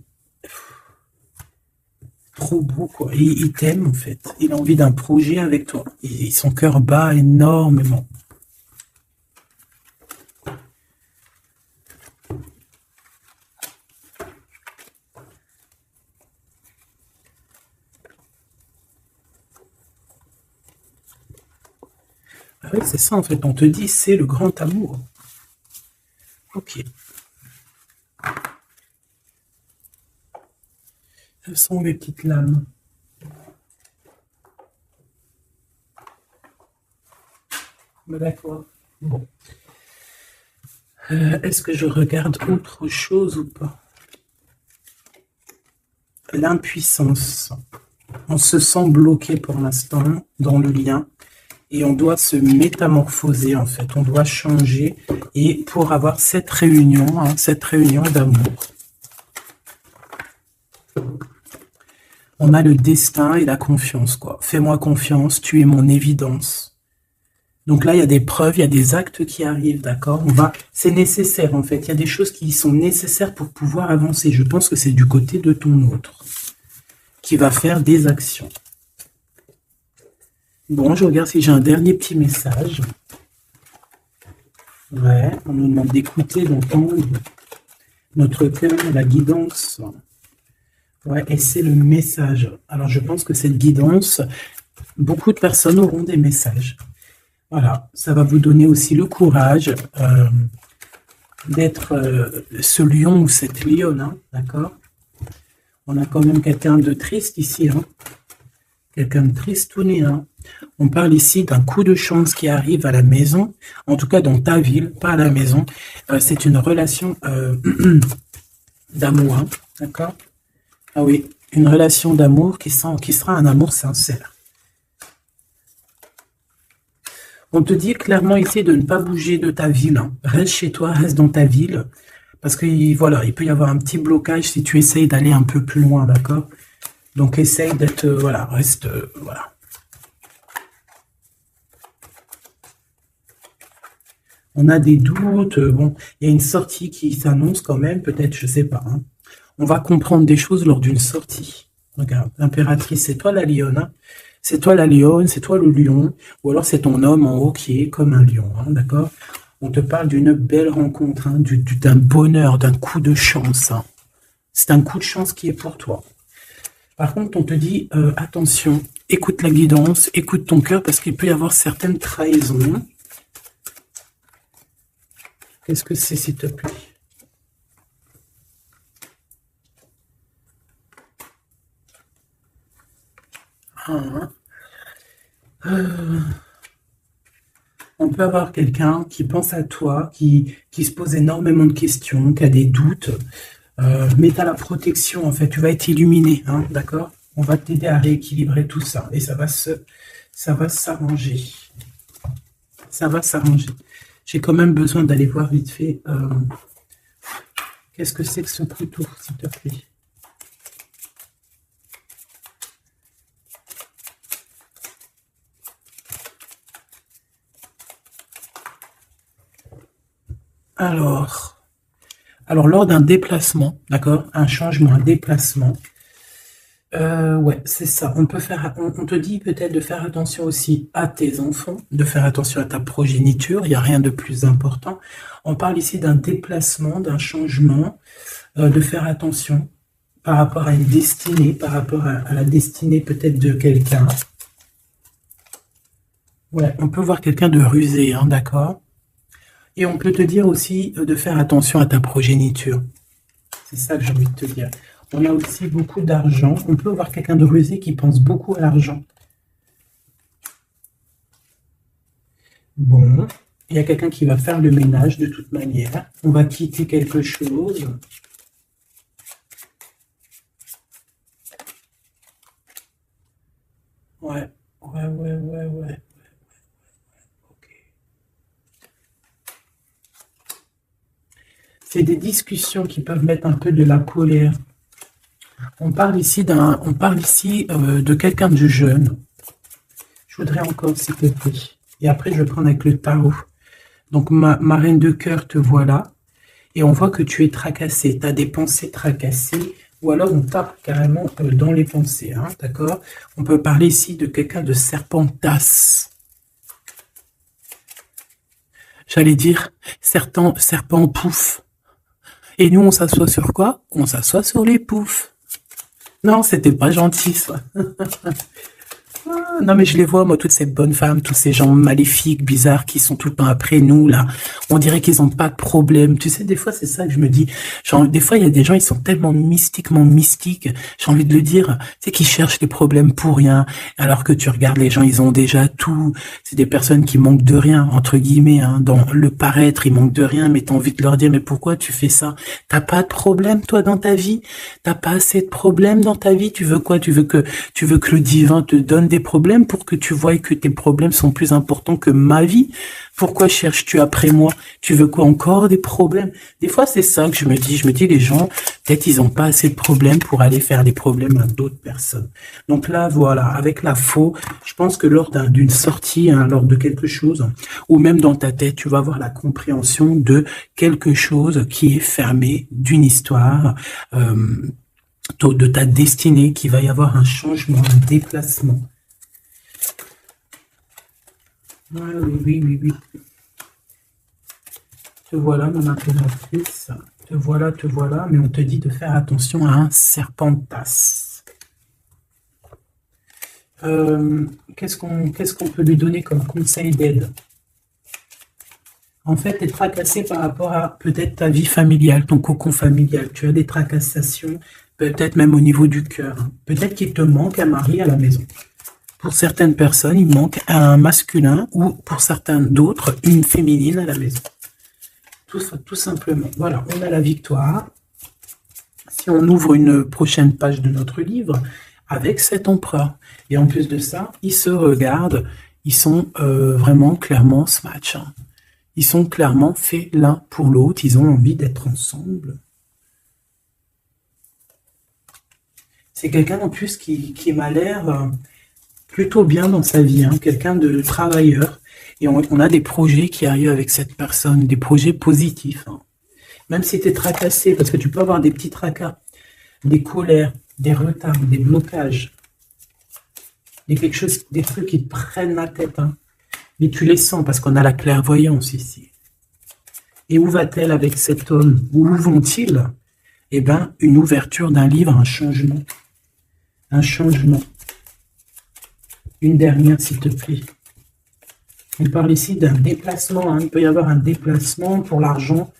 Trop beau, quoi. Il t'aime, en fait. Il a envie d'un projet avec toi. Et son cœur bat énormément. Ah oui, c'est ça, en fait. On te dit, c'est le grand amour. Ok. Ce sont les petites lames. D'accord. Bon. Est-ce que je regarde autre chose ou pas? L'impuissance. On se sent bloqué pour l'instant dans le lien et on doit se métamorphoser en fait. On doit changer et pour avoir cette réunion d'amour. On a le destin et la confiance, quoi. Fais-moi confiance, tu es mon évidence. Donc là, il y a des preuves, il y a des actes qui arrivent, d'accord? C'est nécessaire, en fait. Il y a des choses qui sont nécessaires pour pouvoir avancer. Je pense que c'est du côté de ton autre qui va faire des actions. Bon, je regarde si j'ai un dernier petit message. Ouais, on nous demande d'écouter, d'entendre notre cœur, la guidance. Ouais, et c'est le message. Alors, je pense que cette guidance, beaucoup de personnes auront des messages. Voilà, ça va vous donner aussi le courage d'être ce lion ou cette lionne, hein, d'accord? On a quand même quelqu'un de triste ici, hein? Quelqu'un de tristouné, hein? On parle ici d'un coup de chance qui arrive à la maison, en tout cas dans ta ville, pas à la maison. C'est une relation d'amour, hein, d'accord? Ah oui, une relation d'amour qui sera un amour sincère. On te dit clairement ici de ne pas bouger de ta ville. Hein. Reste chez toi, reste dans ta ville. Parce que voilà, il peut y avoir un petit blocage si tu essayes d'aller un peu plus loin, d'accord? Donc essaye d'être, voilà, reste, voilà. On a des doutes, bon, il y a une sortie qui s'annonce quand même, peut-être, je sais pas. Hein. On va comprendre des choses lors d'une sortie. Regarde, l'impératrice, c'est toi la lionne, hein. C'est toi la lionne, c'est toi le lion, ou alors c'est ton homme en haut qui est comme un lion, hein, d'accord? On te parle d'une belle rencontre, hein, d'un bonheur, d'un coup de chance. Hein. C'est un coup de chance qui est pour toi. Par contre, on te dit, attention, écoute la guidance, écoute ton cœur, parce qu'il peut y avoir certaines trahisons. Qu'est-ce que c'est, s'il te plaît? On peut avoir quelqu'un qui pense à toi, qui se pose énormément de questions, qui a des doutes, mais tu as la protection, en fait, tu vas être illuminé, hein, d'accord? On va t'aider à rééquilibrer tout ça, et ça va s'arranger. Ça va s'arranger. J'ai quand même besoin d'aller voir vite fait, qu'est-ce que c'est que ce couteau, s'il te plaît? Alors, lors d'un déplacement, d'accord, un changement, un déplacement, ouais, c'est ça. On te dit peut-être de faire attention aussi à tes enfants, de faire attention à ta progéniture. Il n'y a rien de plus important. On parle ici d'un déplacement, d'un changement, de faire attention par rapport à une destinée, par rapport à la destinée peut-être de quelqu'un. Ouais, on peut voir quelqu'un de rusé, hein, d'accord? Et on peut te dire aussi de faire attention à ta progéniture. C'est ça que j'ai envie de te dire. On a aussi beaucoup d'argent. On peut avoir quelqu'un de rusé qui pense beaucoup à l'argent. Bon, il y a quelqu'un qui va faire le ménage de toute manière. On va quitter quelque chose. Ouais. C'est des discussions qui peuvent mettre un peu de la colère. On parle ici de quelqu'un de jeune. Je voudrais encore, s'il te plaît. Et après, je vais prendre avec le tarot. Donc, ma reine de cœur, te voilà. Et on voit que tu es tracassé. Tu as des pensées tracassées. Ou alors, on tape carrément dans les pensées. Hein, d'accord? On peut parler ici de quelqu'un de serpentasse. J'allais dire, serpent pouf. Et nous, on s'assoit sur quoi? On s'assoit sur les poufs. Non, c'était pas gentil, ça. Non, mais je les vois, moi, toutes ces bonnes femmes, tous ces gens maléfiques, bizarres, qui sont tout le temps après nous, là. On dirait qu'ils ont pas de problème. Tu sais, des fois, c'est ça que je me dis. Genre, des fois, il y a des gens, ils sont tellement mystiquement mystiques. J'ai envie de le dire. Tu sais, qui cherchent des problèmes pour rien. Alors que tu regardes les gens, ils ont déjà tout. C'est des personnes qui manquent de rien, entre guillemets, hein. Dans le paraître, ils manquent de rien, mais t'as envie de leur dire, mais pourquoi tu fais ça? T'as pas de problème, toi, dans ta vie? T'as pas assez de problèmes dans ta vie? Tu veux quoi? Tu veux que le divin te donne des problèmes pour que tu voies que tes problèmes sont plus importants que ma vie? Pourquoi cherches-tu après moi? Tu veux quoi encore des problèmes? Des fois, c'est ça que je me dis. Je me dis, les gens, peut-être ils ont pas assez de problèmes pour aller faire des problèmes à d'autres personnes. Donc là, voilà, avec la faux, je pense que lors d'une sortie, hein, lors de quelque chose, ou même dans ta tête, tu vas avoir la compréhension de quelque chose qui est fermé, d'une histoire, de ta destinée, qu'il va y avoir un changement, un déplacement. Ah, oui, oui, oui, oui. Te voilà, mon impératrice. Te voilà, mais on te dit de faire attention à un serpentas. Qu'est-ce qu'on peut lui donner comme conseil d'aide? En fait, tu es tracassé par rapport à peut-être ta vie familiale, ton cocon familial. Tu as des tracassations, peut-être même au niveau du cœur. Peut-être qu'il te manque un mari à la maison. Pour certaines personnes, il manque un masculin ou pour certains d'autres, une féminine à la maison. Tout simplement. Voilà, on a la victoire. Si on ouvre une prochaine page de notre livre, avec cet empereur. Et en plus de ça, ils se regardent, ils sont vraiment clairement ce match. Hein. Ils sont clairement faits l'un pour l'autre, ils ont envie d'être ensemble. C'est quelqu'un en plus qui m'a l'air plutôt bien dans sa vie, hein, quelqu'un de travailleur. Et on a des projets qui arrivent avec cette personne, des projets positifs. Hein. Même si tu es tracassé, parce que tu peux avoir des petits tracas, des colères, des retards, des blocages, des trucs qui te prennent la tête. Hein. Mais tu les sens parce qu'on a la clairvoyance ici. Et où va-t-elle avec cet homme? Où vont-ils? Eh bien, une ouverture d'un livre, un changement. Un changement. Une dernière, s'il te plaît. On parle ici d'un déplacement. Hein. Il peut y avoir un déplacement pour l'argent.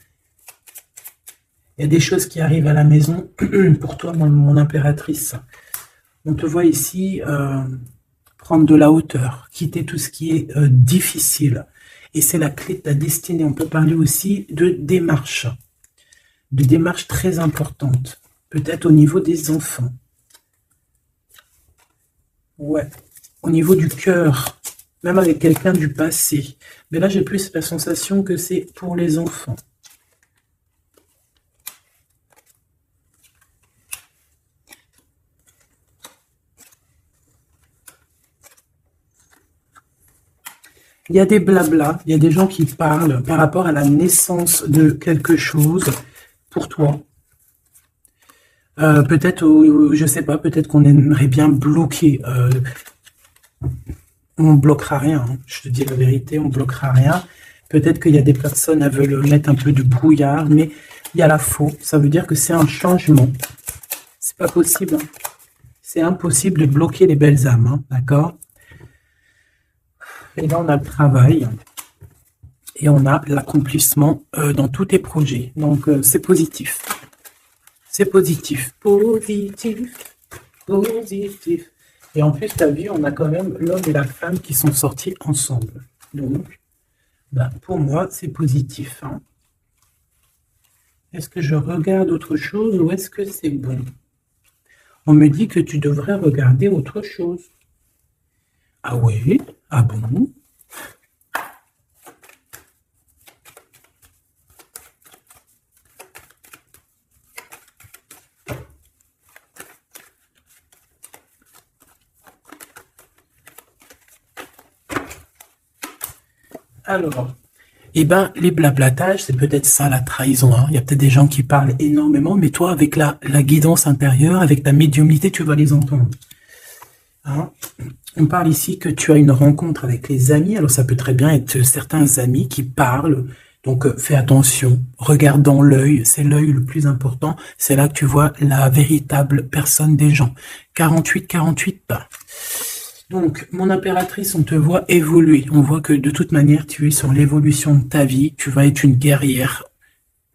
Il y a des choses qui arrivent à la maison. Pour toi, mon impératrice. On te voit ici prendre de la hauteur, quitter tout ce qui est difficile. Et c'est la clé de ta destinée. On peut parler aussi de démarches très importantes. Peut-être au niveau des enfants. Ouais. Au niveau du cœur. Même avec quelqu'un du passé. Mais là, j'ai plus la sensation que c'est pour les enfants. Il y a des blablas, il y a des gens qui parlent par rapport à la naissance de quelque chose pour toi. Peut-être, je sais pas, peut-être qu'on aimerait bien bloquer. On bloquera rien, hein. Je te dis la vérité, on bloquera rien. Peut-être qu'il y a des personnes qui veulent mettre un peu de brouillard, mais il y a la faux. Ça veut dire que c'est un changement. C'est pas possible. Hein. C'est impossible de bloquer les belles âmes, hein, d'accord? Et là, on a le travail. Et on a l'accomplissement dans tous tes projets. Donc, c'est positif. C'est positif. Positif. Positif. Et en plus, tu as vu, on a quand même l'homme et la femme qui sont sortis ensemble. Donc, ben, pour moi, c'est positif. Hein. Est-ce que je regarde autre chose ou est-ce que c'est bon? On me dit que tu devrais regarder autre chose. Ah oui? Ah bon? Alors, eh ben, les blablatages, c'est peut-être ça la trahison, hein. Il y a peut-être des gens qui parlent énormément, mais toi, avec la guidance intérieure, avec ta médiumnité, tu vas les entendre. Hein. On parle ici que tu as une rencontre avec les amis. Alors, ça peut très bien être certains amis qui parlent. Donc, fais attention. Regarde dans l'œil. C'est l'œil le plus important. C'est là que tu vois la véritable personne des gens. 48, 48, pas. Donc, mon impératrice, on te voit évoluer. On voit que de toute manière, tu es sur l'évolution de ta vie. Tu vas être une guerrière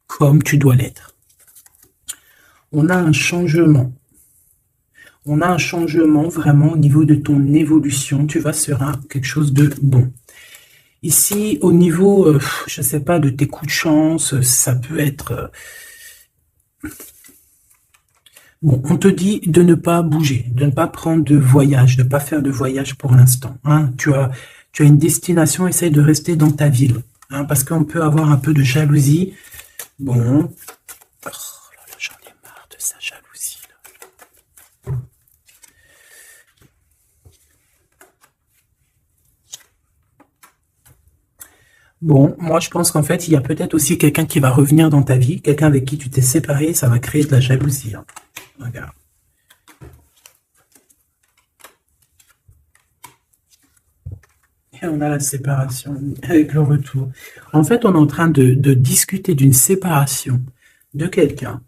comme tu dois l'être. On a un changement. On a un changement vraiment au niveau de ton évolution. Tu vas sur quelque chose de bon. Ici, au niveau, je ne sais pas, de tes coups de chance, ça peut être... Bon, on te dit de ne pas bouger, de ne pas prendre de voyage, de ne pas faire de voyage pour l'instant. Hein. Tu as une destination, essaye de rester dans ta ville. Hein, parce qu'on peut avoir un peu de jalousie. Bon... Oh, là, j'en ai marre de sa jalousie. Là. Bon, moi je pense qu'en fait, il y a peut-être aussi quelqu'un qui va revenir dans ta vie, quelqu'un avec qui tu t'es séparé, ça va créer de la jalousie. Hein. Regarde. Et on a la séparation avec le retour. En fait, on est en train de discuter d'une séparation de quelqu'un.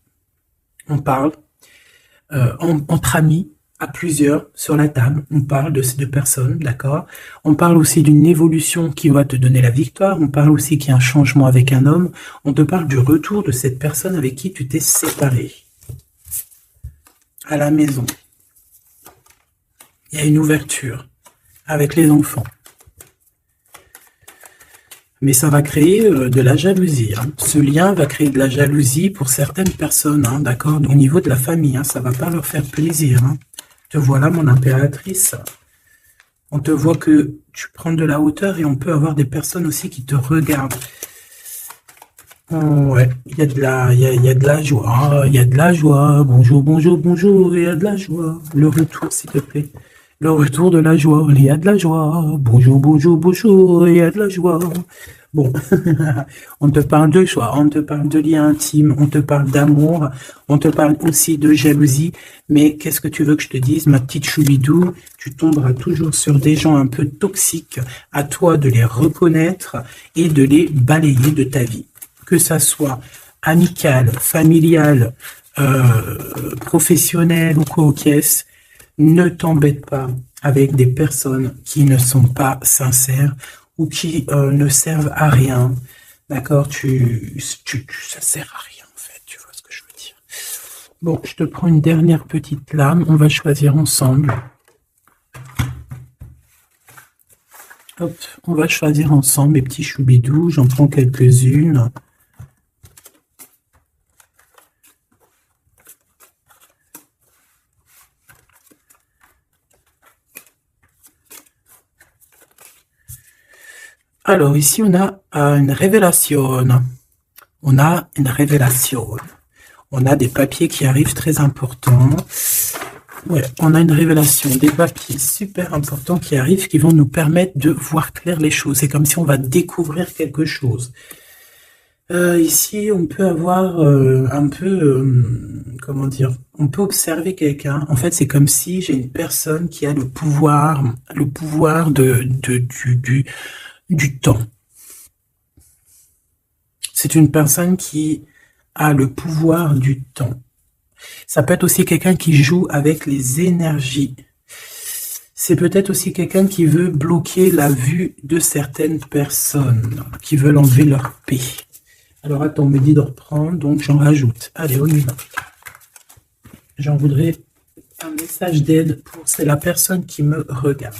On parle entre amis, à plusieurs sur la table, on parle de ces deux personnes, d'accord? On parle aussi d'une évolution qui va te donner la victoire, on parle aussi qu'il y a un changement avec un homme, on te parle du retour de cette personne avec qui tu t'es séparé. À la maison. Il y a une ouverture avec les enfants. Mais ça va créer de la jalousie. Hein. Ce lien va créer de la jalousie pour certaines personnes, hein, d'accord? Au niveau de la famille, hein, ça va pas leur faire plaisir. Hein. Te voilà, mon impératrice. On te voit que tu prends de la hauteur et on peut avoir des personnes aussi qui te regardent. Oh, ouais, il y a de la joie, il y a de la joie. Bonjour, bonjour, bonjour, il y a de la joie. Le retour, s'il te plaît. Le retour de la joie, il y a de la joie. Bonjour, bonjour, bonjour, il y a de la joie. Bon, on te parle de joie, on te parle de lien intime, on te parle d'amour, on te parle aussi de jalousie. Mais qu'est-ce que tu veux que je te dise, ma petite choubidou? Tu tomberas toujours sur des gens un peu toxiques. À toi de les reconnaître et de les balayer de ta vie. Que ça soit amical, familial, professionnel ou quoi aux caisses, ne t'embête pas avec des personnes qui ne sont pas sincères ou qui ne servent à rien. D'accord? Ça sert à rien, en fait. Tu vois ce que je veux dire? Bon, je te prends une dernière petite lame. On va choisir ensemble. Hop, on va choisir ensemble, mes petits choubidous. J'en prends quelques-unes. Alors, ici, on a une révélation. On a une révélation. On a des papiers qui arrivent très importants. Ouais, on a une révélation, des papiers super importants qui arrivent, qui vont nous permettre de voir clair les choses. C'est comme si on va découvrir quelque chose. Ici, on peut avoir un peu, comment dire, on peut observer quelqu'un. En fait, c'est comme si j'ai une personne qui a le pouvoir du temps. C'est une personne qui a le pouvoir du temps. Ça peut être aussi quelqu'un qui joue avec les énergies. C'est peut-être aussi quelqu'un qui veut bloquer la vue de certaines personnes, qui veulent enlever leur paix. Alors attends, on me dit de reprendre, donc j'en rajoute. Allez, on y va. J'en voudrais un message d'aide pour... C'est la personne qui me regarde.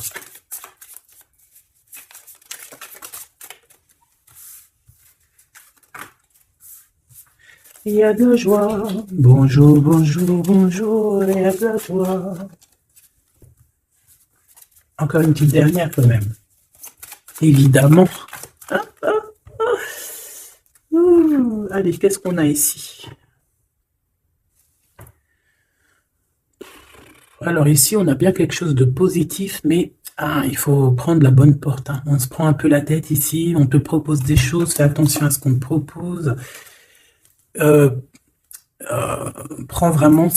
Il y a de la joie. Bonjour, bonjour, bonjour, il y a de la joie. Encore une petite dernière quand même. Évidemment. Allez, qu'est-ce qu'on a ici? Alors ici, on a bien quelque chose de positif, mais Ah, il faut prendre la bonne porte, hein. On se prend un peu la tête ici, on te propose des choses, fais attention à ce qu'on te propose. Euh, Prends vraiment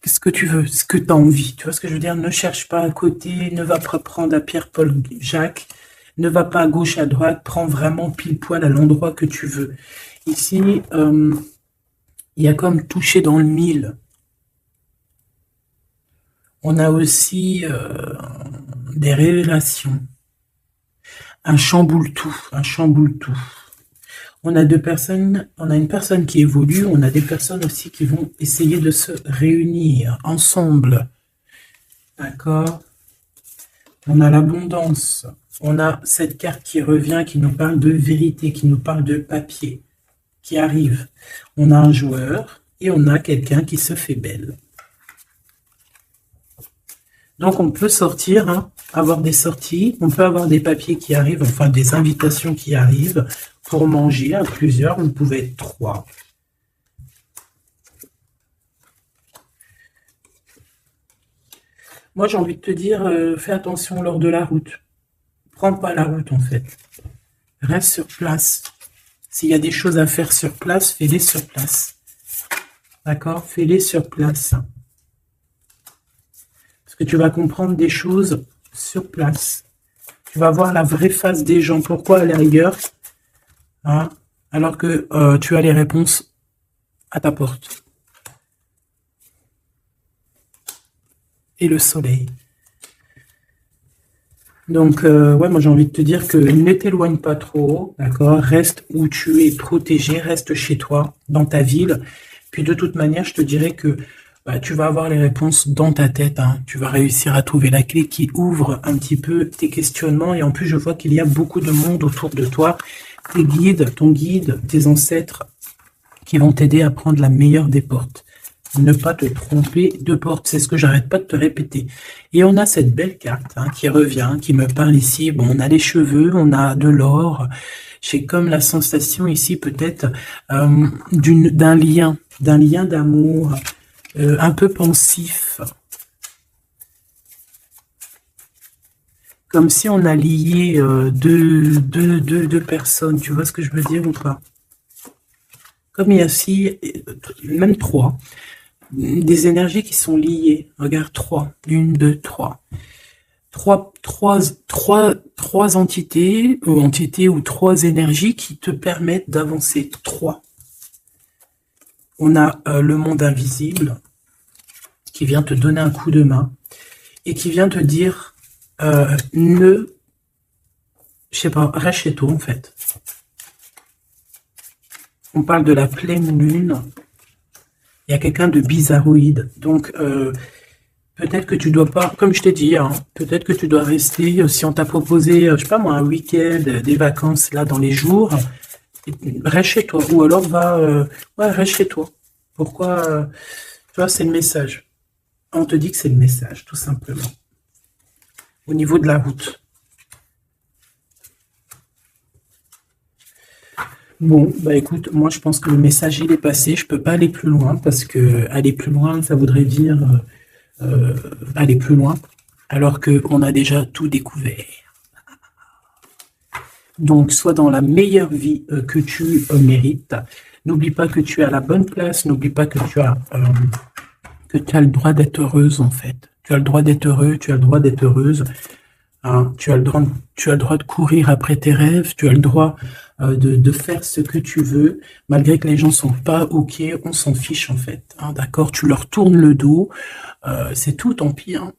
ce que tu veux, ce que tu as envie. Tu vois ce que je veux dire? Ne cherche pas à côté, ne va pas prendre à Pierre-Paul Jacques, ne va pas à gauche, à droite, prends vraiment pile poil à l'endroit que tu veux. Ici, il y a comme toucher dans le mille. On a aussi des révélations. Un chamboule-tout, un chamboule-tout. On a deux personnes, on a une personne qui évolue, on a des personnes aussi qui vont essayer de se réunir ensemble. D'accord? On a l'abondance. On a cette carte qui revient, qui nous parle de vérité, qui nous parle de papier, qui arrive. On a un joueur et on a quelqu'un qui se fait belle. Donc on peut sortir, hein, avoir des sorties, on peut avoir des papiers qui arrivent, enfin des invitations qui arrivent pour manger à plusieurs, vous pouvez être 3. Moi j'ai envie de te dire, fais attention lors de la route. Prends pas la route en fait. Reste sur place. S'il y a des choses à faire sur place, fais-les sur place. D'accord? Fais-les sur place. Parce que tu vas comprendre des choses sur place. Tu vas voir la vraie face des gens. Pourquoi aller ailleurs, hein, alors que tu as les réponses à ta porte. Et le soleil. Donc, ouais, moi j'ai envie de te dire que ne t'éloigne pas trop, d'accord? Reste où tu es protégé, reste chez toi, dans ta ville. Puis de toute manière, je te dirais que bah, tu vas avoir les réponses dans ta tête, hein. Tu vas réussir à trouver la clé qui ouvre un petit peu tes questionnements. Et en plus, je vois qu'il y a beaucoup de monde autour de toi. Tes guides, ton guide, tes ancêtres qui vont t'aider à prendre la meilleure des portes. Ne pas te tromper de porte, c'est ce que j'arrête pas de te répéter. Et on a cette belle carte, hein, qui revient, qui me parle ici. Bon, on a les cheveux, on a de l'or. J'ai comme la sensation ici peut-être d'un lien d'amour, un peu pensif. Comme si on a lié deux personnes. Tu vois ce que je veux dire ou pas? Comme il y a aussi, même 3. Des énergies qui sont liées. Regarde, 3. 1, 2, 3. Trois entités ou 3 énergies qui te permettent d'avancer. 3. On a le monde invisible qui vient te donner un coup de main et qui vient te dire je sais pas, reste chez toi en fait. On parle de la pleine lune. Il y a quelqu'un de bizarroïde. Donc, peut-être que tu dois pas, comme je t'ai dit, hein, peut-être que tu dois rester, si on t'a proposé, je sais pas moi, un week-end, des vacances là dans les jours, reste chez toi. Ou alors ouais, reste chez toi. Pourquoi tu vois, c'est le message. On te dit que c'est le message, tout simplement. Au niveau de la route. Bon, bah écoute, moi je pense que le message il est passé, je peux pas aller plus loin parce que aller plus loin, ça voudrait dire aller plus loin, alors qu'on a déjà tout découvert. Donc, sois dans la meilleure vie que tu mérites. N'oublie pas que tu es à la bonne place, n'oublie pas que tu as le droit d'être heureuse en fait. Tu as le droit d'être heureux, tu as le droit d'être heureuse. Hein, tu as le droit de courir après tes rêves, tu as le droit de faire ce que tu veux, malgré que les gens sont pas ok, on s'en fiche en fait. Hein, d'accord, tu leur tournes le dos, c'est tout, tant pis. Hein.